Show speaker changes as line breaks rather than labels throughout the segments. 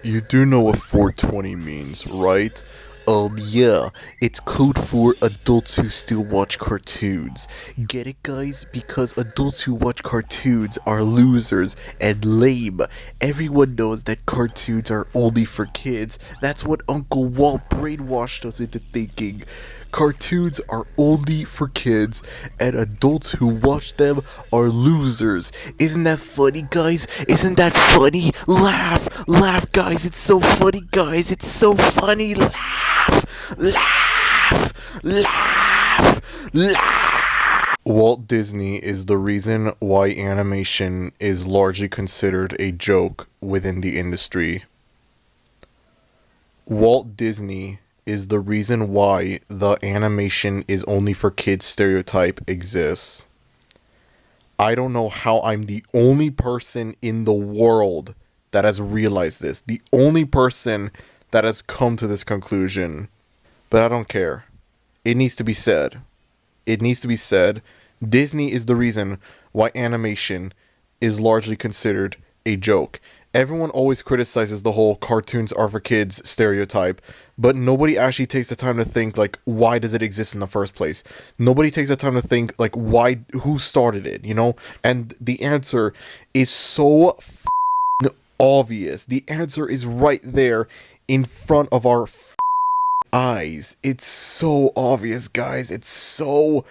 You do know what 420 means, right? Yeah, it's code for adults who still watch cartoons. Get it, guys? Because adults who watch cartoons are losers and lame. Everyone knows that cartoons are only for kids. That's what Uncle Walt brainwashed us into thinking. Cartoons are only for kids, and adults who watch them are losers. Isn't that funny, guys? Isn't that funny? Laugh! Laugh, guys! It's so funny, guys! It's so funny! Laugh! Laugh! Laugh! Laugh! Walt Disney is the reason why animation is largely considered a joke within the industry. Walt Disney is the reason why the animation is only for kids stereotype exists. I don't know how I'm the only person in the world that has realized this. The only person that has come to this conclusion. But I don't care. It needs to be said. It needs to be said. Disney is the reason why animation is largely considered a joke. Everyone always criticizes the whole cartoons are for kids stereotype, but nobody actually takes the time to think, like, why does it exist in the first place? Nobody takes the time to think, like, who started it, you know? And the answer is so obvious. The answer is right there in front of our eyes. It's so obvious, guys. It's so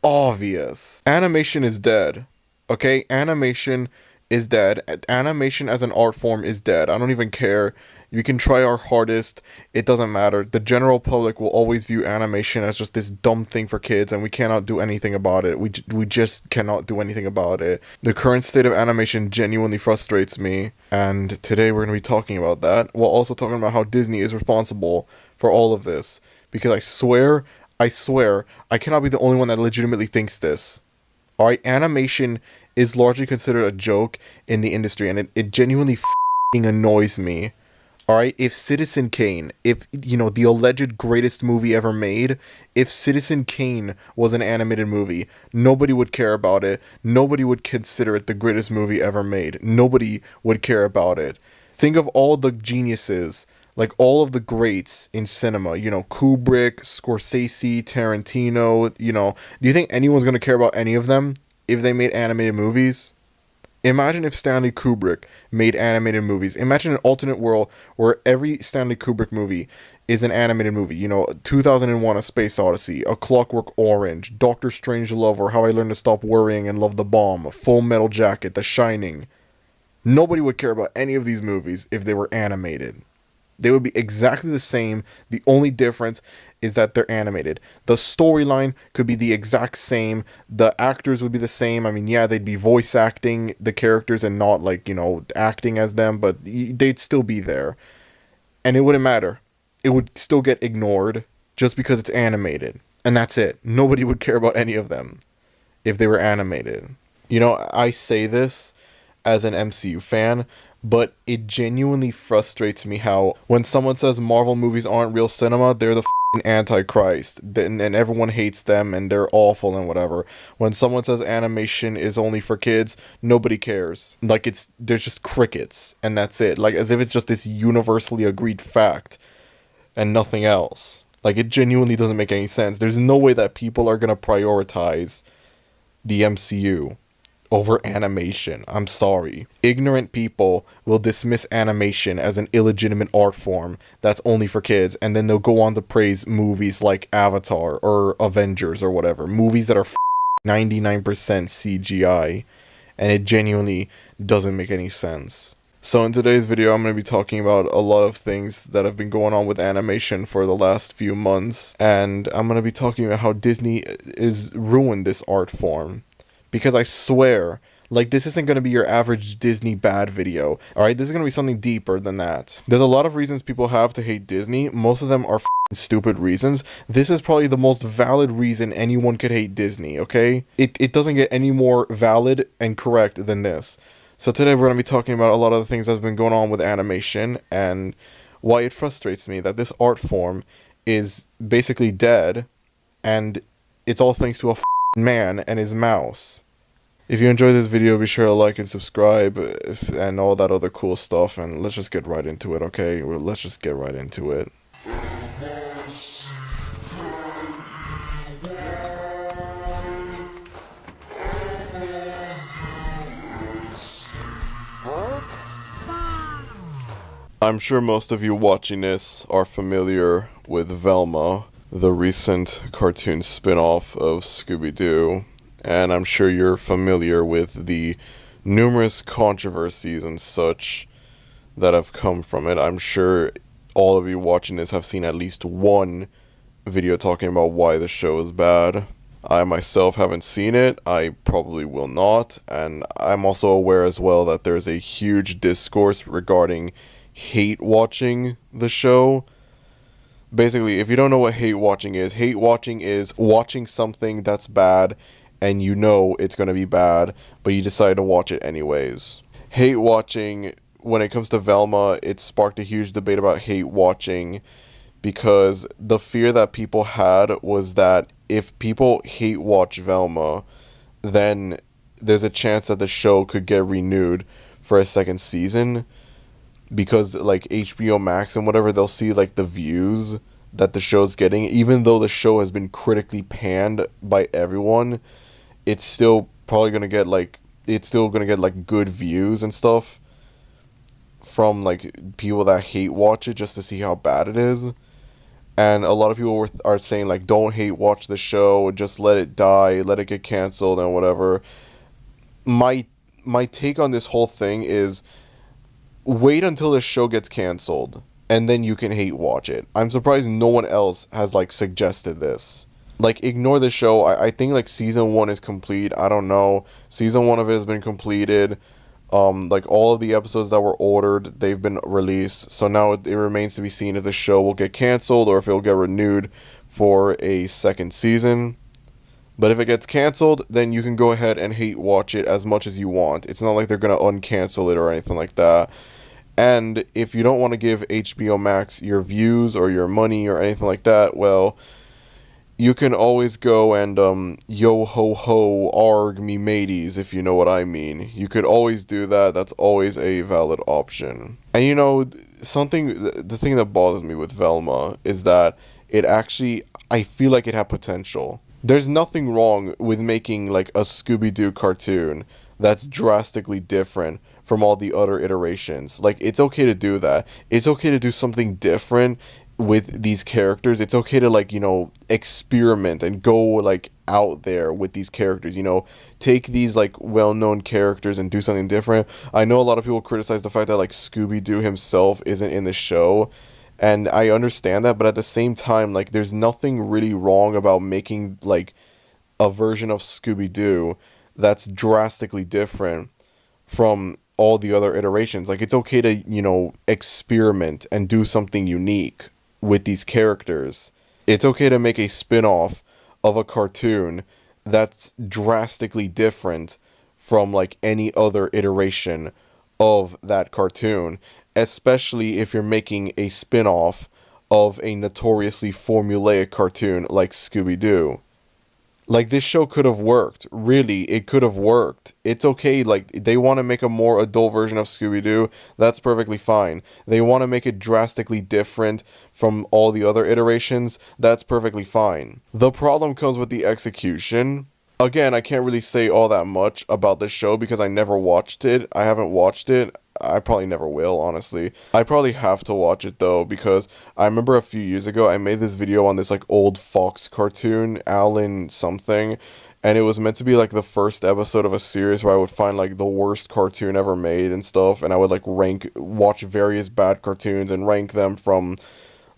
obvious. Animation is dead. Okay? Animation is dead. Animation as an art form is dead. I don't even care. We can try our hardest. It doesn't matter. The general public will always view animation as just this dumb thing for kids, and we cannot do anything about it. We just cannot do anything about it. The current state of animation genuinely frustrates me, and today we're going to be talking about that, while also talking about how Disney is responsible for all of this. Because I swear, I cannot be the only one that legitimately thinks this. Alright, animation is largely considered a joke in the industry, and it genuinely f***ing annoys me. Alright, if Citizen Kane, if, you know, the alleged greatest movie ever made, if Citizen Kane was an animated movie, nobody would care about it. Nobody would consider it the greatest movie ever made. Nobody would care about it. Think of all the geniuses, like all of the greats in cinema, you know, Kubrick, Scorsese, Tarantino, you know. Do you think anyone's going to care about any of them if they made animated movies? Imagine if Stanley Kubrick made animated movies. Imagine an alternate world where every Stanley Kubrick movie is an animated movie. You know, 2001: A Space Odyssey, A Clockwork Orange, Doctor Strangelove, or How I Learned to Stop Worrying and Love the Bomb, Full Metal Jacket, The Shining. Nobody would care about any of these movies if they were animated. They would be exactly the same. The only difference is that they're animated. The storyline could be the exact same. The actors would be the same. I mean, yeah, they'd be voice acting the characters and not, like, you know, acting as them, but they'd still be there. And it wouldn't matter. It would still get ignored just because it's animated. And that's it. Nobody would care about any of them if they were animated. You know, I say this as an MCU fan, but it genuinely frustrates me how when someone says Marvel movies aren't real cinema, they're the f***ing Antichrist, and everyone hates them and they're awful and whatever. When someone says animation is only for kids, nobody cares. Like, there's just crickets, and that's it. Like, as if it's just this universally agreed fact and nothing else. Like, it genuinely doesn't make any sense. There's no way that people are gonna prioritize the MCU over animation. I'm sorry. Ignorant people will dismiss animation as an illegitimate art form that's only for kids, and then they'll go on to praise movies like Avatar or Avengers or whatever. Movies that are 99% CGI, and it genuinely doesn't make any sense. So in today's video, I'm going to be talking about a lot of things that have been going on with animation for the last few months, and I'm going to be talking about how Disney is ruined this art form. Because I swear, like, this isn't going to be your average Disney bad video. Alright, this is going to be something deeper than that. There's a lot of reasons people have to hate Disney. Most of them are stupid reasons. This is probably the most valid reason anyone could hate Disney, okay? It doesn't get any more valid and correct than this. So today we're going to be talking about a lot of the things that's been going on with animation and why it frustrates me that this art form is basically dead, and it's all thanks to a man and his mouse. If you enjoyed this video, be sure to like and subscribe and all that other cool stuff. And let's just get right into it, okay? Let's just get right into it. I'm sure most of you watching this are familiar with Velma, the recent cartoon spin-off of Scooby-Doo, and I'm sure you're familiar with the numerous controversies and such that have come from it. I'm sure all of you watching this have seen at least one video talking about why the show is bad. I myself haven't seen it, I probably will not, and I'm also aware as well that there's a huge discourse regarding hate watching the show. Basically, if you don't know what hate watching is watching something that's bad and you know it's going to be bad, but you decide to watch it anyways. Hate watching, when it comes to Velma, it sparked a huge debate about hate watching because the fear that people had was that if people hate watch Velma, then there's a chance that the show could get renewed for a second season, because like HBO Max and whatever, they'll see like the views that the show's getting. Even though the show has been critically panned by everyone, it's still probably gonna get like good views and stuff from like people that hate watch it just to see how bad it is. And a lot of people are saying like, don't hate watch the show, just let it die, let it get canceled and whatever. My take on this whole thing is, wait until the show gets canceled and then you can hate watch it. I'm surprised no one else has like suggested this. Like, ignore the show. I think like season 1 is complete. I don't know. Season 1 of it has been completed. Like all of the episodes that were ordered, they've been released. So now it remains to be seen if the show will get canceled or if it'll get renewed for a second season. But if it gets canceled, then you can go ahead and hate watch it as much as you want. It's not like they're going to uncancel it or anything like that. And if you don't want to give HBO Max your views or your money or anything like that, well, you can always go and yo ho ho arg me mateys, if you know what I mean. You could always do that. That's always a valid option. And you know, the thing that bothers me with Velma is that I feel like it had potential. There's nothing wrong with making like a Scooby-Doo cartoon that's drastically different from all the other iterations. Like, it's okay to do that. It's okay to do something different with these characters. It's okay to, like, you know, experiment and go like out there with these characters, you know, take these like well-known characters and do something different. I know a lot of people criticize the fact that like Scooby-Doo himself isn't in the show, and I understand that, but at the same time, like, there's nothing really wrong about making like a version of Scooby-Doo that's drastically different from all the other iterations. Like, it's okay to, you know, experiment and do something unique with these characters. It's okay to make a spin-off of a cartoon that's drastically different from like any other iteration of that cartoon, especially if you're making a spin-off of a notoriously formulaic cartoon like Scooby-Doo. Like, this show could have worked. Really, it could have worked. It's okay. Like, they want to make a more adult version of Scooby-Doo. That's perfectly fine. They want to make it drastically different from all the other iterations. That's perfectly fine. The problem comes with the execution. Again, I can't really say all that much about this show because I never watched it. I haven't watched it. I probably never will, honestly. I probably have to watch it, though, because I remember a few years ago, I made this video on this, like, old Fox cartoon, Alan something, and it was meant to be, like, the first episode of a series where I would find, like, the worst cartoon ever made and stuff, and I would, like, watch various bad cartoons and rank them from,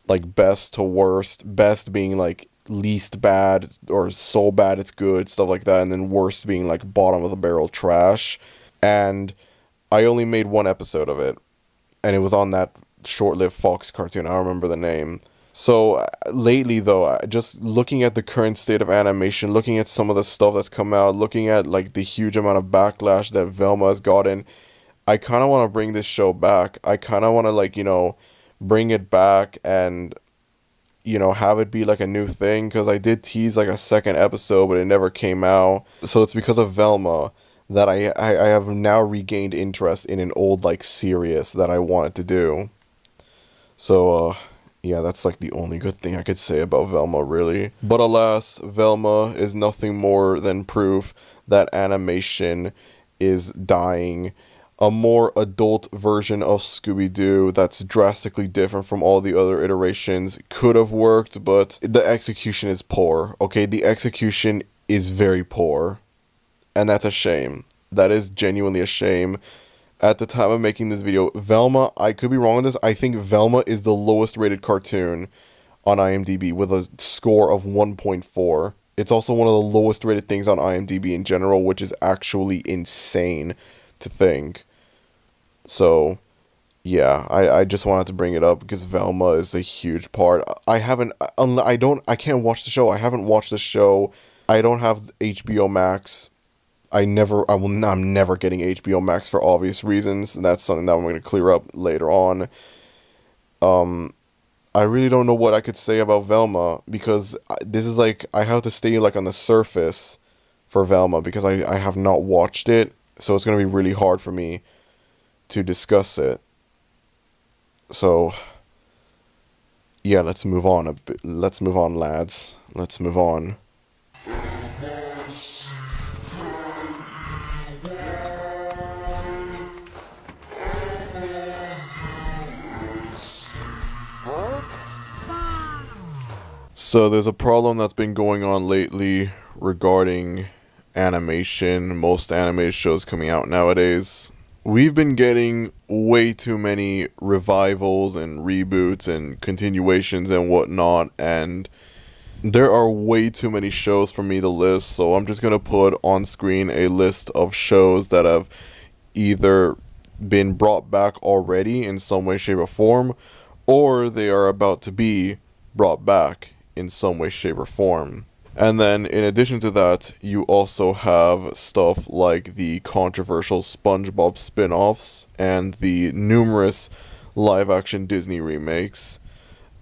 like, best to worst, best being, like, least bad, or so bad it's good, stuff like that, and then worst being, like, bottom of the barrel trash, and I only made one episode of it, and it was on that short-lived Fox cartoon. I don't remember the name. So lately, though, just looking at the current state of animation, looking at some of the stuff that's come out, looking at like the huge amount of backlash that Velma has gotten, I kind of want to bring this show back. I kind of want to, like, you know, bring it back and, you know, have it be like a new thing, because I did tease like a second episode, but it never came out. So it's because of Velma that I have now regained interest in an old like series that I wanted to do. So yeah, that's like the only good thing I could say about Velma, really. But alas, Velma is nothing more than proof that animation is dying. A more adult version of Scooby-Doo that's drastically different from all the other iterations could have worked, but the execution is poor. Okay, the execution is very poor. And that's a shame. That is genuinely a shame. At the time of making this video, Velma, I could be wrong on this, I think Velma is the lowest rated cartoon on IMDb with a score of 1.4. It's also one of the lowest rated things on IMDb in general, which is actually insane to think. So, yeah, I just wanted to bring it up because Velma is a huge part. I can't watch the show. I haven't watched the show. I don't have HBO Max. I'm never getting HBO Max for obvious reasons. And that's something that I'm going to clear up later on. I really don't know what I could say about Velma because this is like, I have to stay like on the surface for Velma because I have not watched it. So it's going to be really hard for me to discuss it. So, yeah, let's move on a bit. Let's move on, lads. Let's move on. So there's a problem that's been going on lately regarding animation, most anime shows coming out nowadays. We've been getting way too many revivals and reboots and continuations and whatnot, and there are way too many shows for me to list, so I'm just gonna put on screen a list of shows that have either been brought back already in some way, shape, or form, or they are about to be brought back in some way, shape, or form. And then, in addition to that, you also have stuff like the controversial SpongeBob spin-offs and the numerous live-action Disney remakes,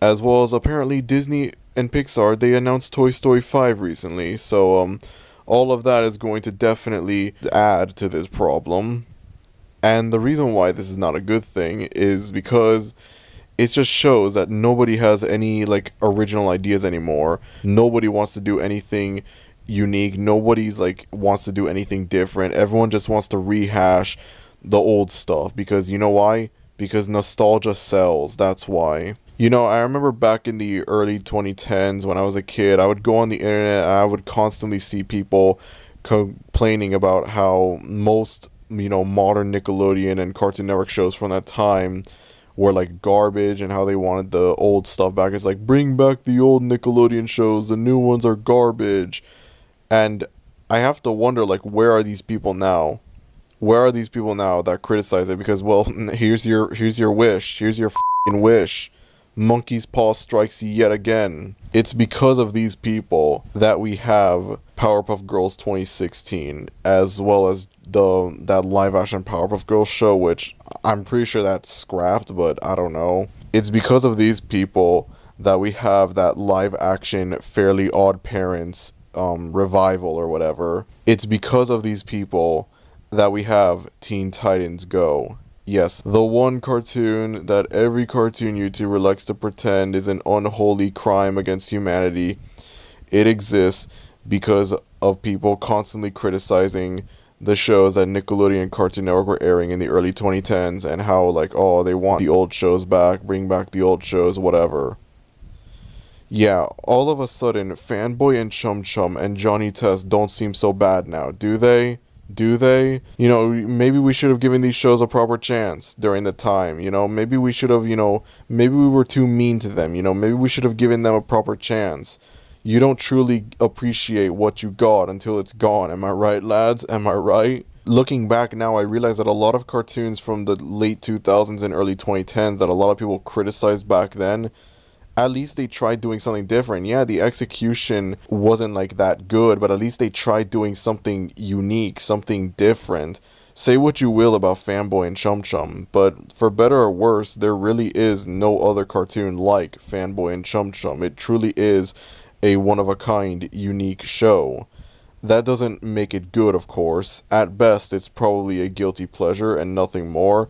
as well as apparently Disney and Pixar, they announced Toy Story 5 recently, so all of that is going to definitely add to this problem. And the reason why this is not a good thing is because it just shows that nobody has any like original ideas anymore. Nobody wants to do anything unique. Nobody's like wants to do anything different. Everyone just wants to rehash the old stuff because you know why? Because nostalgia sells. That's why. You know, I remember back in the early 2010s when I was a kid, I would go on the internet and I would constantly see people complaining about how most, you know, modern Nickelodeon and Cartoon Network shows from that time were like garbage and how they wanted the old stuff back. It's like, bring back the old Nickelodeon shows, the new ones are garbage. And I have to wonder, like, where are these people now? Where are these people now that criticize it? Because, well, here's your wish. Here's your f***ing wish. Monkey's Paw strikes yet again. It's because of these people that we have Powerpuff Girls 2016, as well as that live-action Powerpuff Girls show, which I'm pretty sure that's scrapped, but I don't know. It's because of these people that we have that live-action Fairly Odd Parents revival or whatever. It's because of these people that we have Teen Titans Go. Yes, the one cartoon that every cartoon YouTuber likes to pretend is an unholy crime against humanity. It exists because of people constantly criticizing the shows that Nickelodeon and Cartoon Network were airing in the early 2010s and how, like, oh, they want the old shows back, bring back the old shows, whatever. Yeah, all of a sudden, Fanboy and Chum Chum and Johnny Test don't seem so bad now, do they? Do they? You know, maybe we should have given these shows a proper chance during the time, you know? Maybe we should have, you know, maybe we were too mean to them, you know? Maybe we should have given them a proper chance. You don't truly appreciate what you got until it's gone, am I right, lads? Am I right? Looking back now, I realize that a lot of cartoons from the late 2000s and early 2010s that a lot of people criticized back then, at least they tried doing something different. Yeah, the execution wasn't like that good, but at least they tried doing something unique, something different. Say what you will about Fanboy and Chum Chum, but for better or worse, there really is no other cartoon like Fanboy and Chum Chum. It truly is a one-of-a-kind, unique show That doesn't make it good, of course. At best, it's probably a guilty pleasure and nothing more.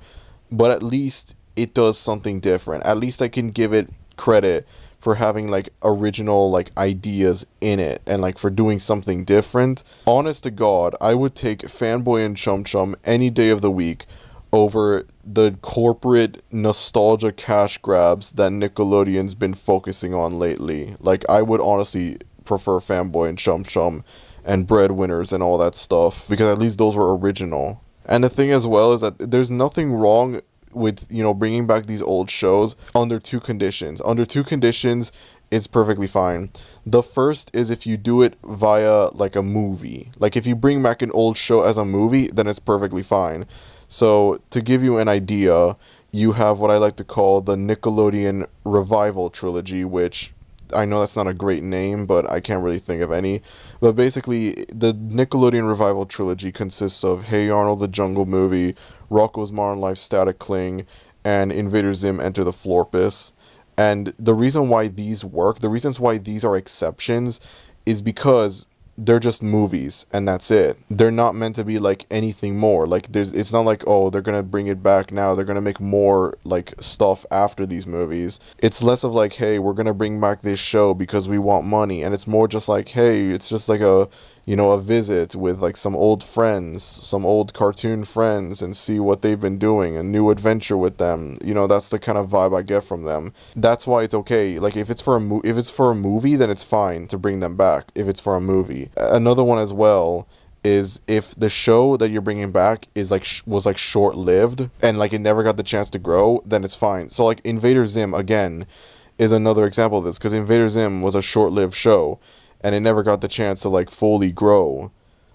But at least it does something different. At least I can give it credit for having like original like ideas in it and like for doing something different. Honest to God, I would take Fanboy and Chum Chum any day of the week over the corporate nostalgia cash grabs that Nickelodeon's been focusing on lately. Like, I would honestly prefer Fanboy and Chum Chum and Breadwinners and all that stuff, because at least those were original. And the thing as well is that there's nothing wrong with, you know, bringing back these old shows under two conditions. Under two conditions, it's perfectly fine. The first is if you do it via like a movie. Like if you bring back an old show as a movie, then it's perfectly fine. So to give you an idea, you have what I like to call the Nickelodeon Revival Trilogy, which I know that's not a great name, but I can't really think of any. But basically, the Nickelodeon Revival Trilogy consists of Hey Arnold the Jungle Movie, Rocko's Modern Life Static Cling, and Invader Zim Enter the Florpus. And the reason why these work, the reasons why these are exceptions, is because they're just movies and that's it. They're not meant to be like anything more. Like it's not like, oh, they're gonna bring it back now, they're gonna make more like stuff after these movies. It's less of like, hey, we're gonna bring back this show because we want money, and it's more just like, hey, it's just like a, you know, a visit with like some old friends, some old cartoon friends, and see what they've been doing, a new adventure with them. You know, that's the kind of vibe I get from them. That's why it's okay. Like if it's for a movie, then it's fine to bring them back if it's for a movie. Another one as well is if the show that you're bringing back is like was like short-lived and like it never got the chance to grow, then it's fine. So like Invader Zim again is another example of this, because Invader Zim was a short-lived show and it never got the chance to like fully grow.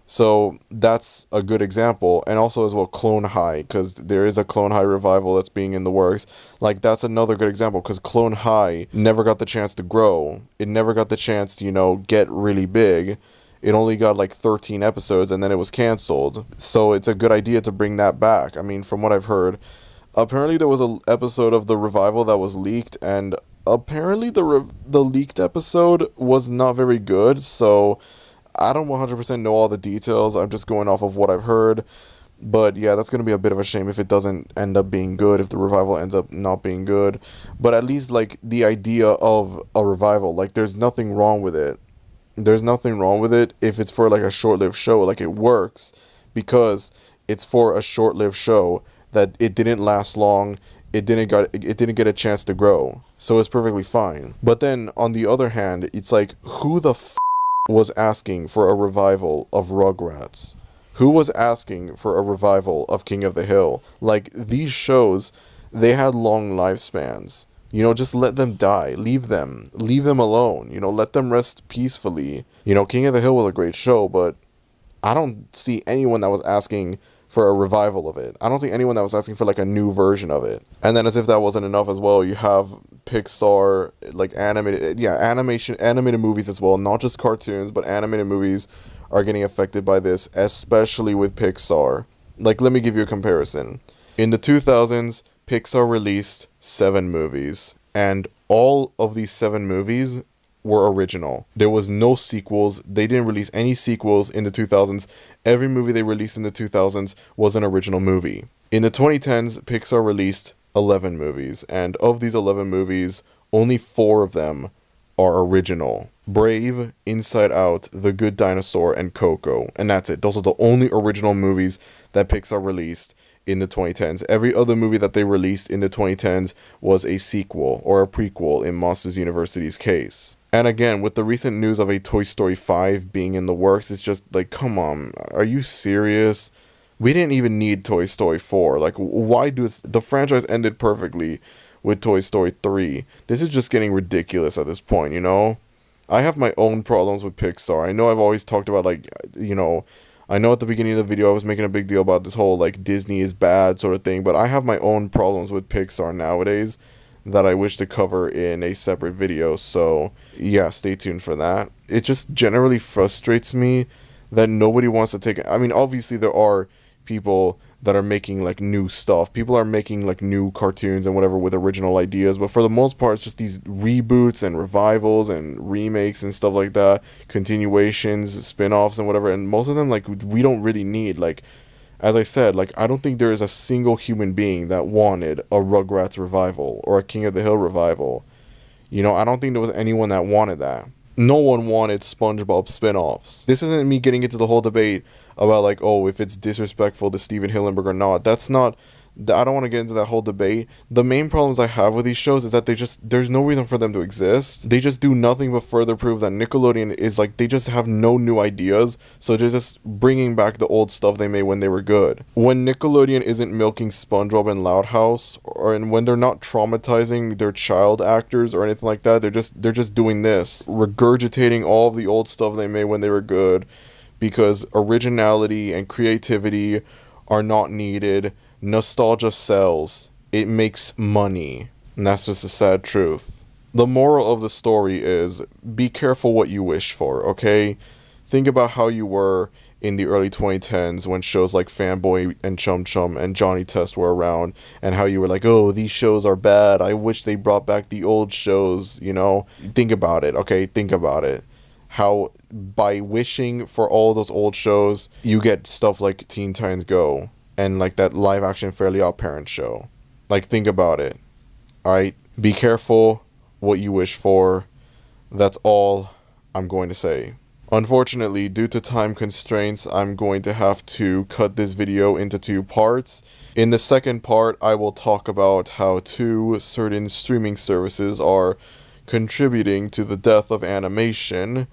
So that's a good example. And also as well Clone High, because there is a Clone High revival that's being in the works. Like that's another good example, because Clone High never got the chance to grow. It never got the chance to, you know, get really big. It only got like 13 episodes and then it was canceled. So it's a good idea to bring that back. I mean, from what I've heard, apparently there was an episode of the revival that was leaked, and apparently the leaked episode was not very good. So I don't 100% know all the details. I'm just going off of what I've heard. But yeah, that's going to be a bit of a shame if it doesn't end up being good, if the revival ends up not being good. But at least like the idea of a revival, like there's nothing wrong with it. There's nothing wrong with it if it's for like a short-lived show. Like it works because it's for a short-lived show that it didn't last long. It didn't get a chance to grow. So it's perfectly fine. But then on the other hand, it's like, who the was asking for a revival of Rugrats? Who was asking for a revival of King of the Hill? Like, these shows, they had long lifespans. You know, just let them die. Leave them alone. You know, let them rest peacefully. You know, King of the Hill was a great show, but I don't see anyone that was asking for a revival of it. I don't see anyone that was asking for like a new version of it. And then as if that wasn't enough as well, you have Pixar, like animated movies as well, not just cartoons, but animated movies are getting affected by this, especially with Pixar. Like, let me give you a comparison. In the 2000s, Pixar released 7 movies, and all of these 7 movies were original. There was no sequels. They didn't release any sequels in the 2000s. Every movie they released in the 2000s was an original movie. In the 2010s, Pixar released 11 movies, and of these 11 movies, only 4 of them are original. Brave, Inside Out, The Good Dinosaur, and Coco. And that's it. Those are the only original movies that Pixar released in the 2010s. Every other movie that they released in the 2010s was a sequel or a prequel in Monsters University's case. And again, with the recent news of a Toy Story 5 being in the works, it's just like, come on, are you serious? We didn't even need Toy Story 4. Like, why do it? The franchise ended perfectly with Toy Story 3. This is just getting ridiculous at this point, you know? I have my own problems with Pixar. I know I've always talked about, like, you know, I know at the beginning of the video I was making a big deal about this whole, like, Disney is bad sort of thing, but I have my own problems with Pixar nowadays that I wish to cover in a separate video, so yeah, stay tuned for that. It just generally frustrates me that nobody wants to take it. I mean, obviously there are people that are making like new stuff. People are making like new cartoons and whatever with original ideas, but for the most part it's just these reboots and revivals and remakes and stuff like that, continuations, spin-offs and whatever, and most of them like we don't really need. Like, as I said, like I don't think there is a single human being that wanted a Rugrats revival or a King of the Hill revival. You know, I don't think there was anyone that wanted that. No one wanted SpongeBob spin-offs. This isn't me getting into the whole debate about like, oh, if it's disrespectful to Steven Hillenburg or not. That's not, I don't want to get into that whole debate. The main problems I have with these shows is that there's no reason for them to exist. They just do nothing but further prove that Nickelodeon is like, they just have no new ideas. So they're just bringing back the old stuff they made when they were good. When Nickelodeon isn't milking SpongeBob and Loud House, and when they're not traumatizing their child actors or anything like that, they're just doing this, regurgitating all of the old stuff they made when they were good, because originality and creativity are not needed. Nostalgia sells. It makes money. And that's just a sad truth. The moral of the story is, be careful what you wish for, okay? Think about how you were in the early 2010s when shows like Fanboy and Chum Chum and Johnny Test were around, and how you were like, oh, these shows are bad. I wish they brought back the old shows, you know? Think about it, okay? Think about it. How by wishing for all those old shows, you get stuff like Teen Titans Go and like that live action Fairly Odd Parents show. Like, think about it. Alright? Be careful what you wish for. That's all I'm going to say. Unfortunately, due to time constraints, I'm going to have to cut this video into 2 parts. In the second part, I will talk about how 2 certain streaming services are contributing to the death of animation,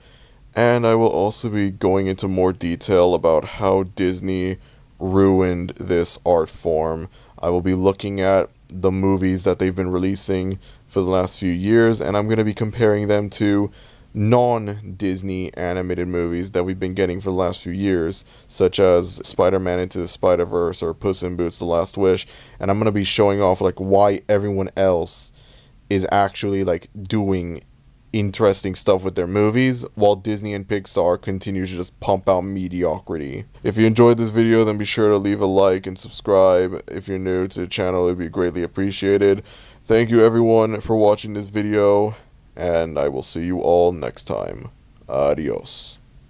and I will also be going into more detail about how Disney ruined this art form. I will be looking at the movies that they've been releasing for the last few years, and I'm going to be comparing them to non-Disney animated movies that we've been getting for the last few years, such as Spider-Man Into the Spider-Verse or Puss in Boots: The Last Wish, and I'm going to be showing off like why everyone else is actually like doing interesting stuff with their movies, while Disney and Pixar continue to just pump out mediocrity. If you enjoyed this video, then be sure to leave a like and subscribe. If you're new to the channel, it would be greatly appreciated. Thank you everyone for watching this video, and I will see you all next time. Adios.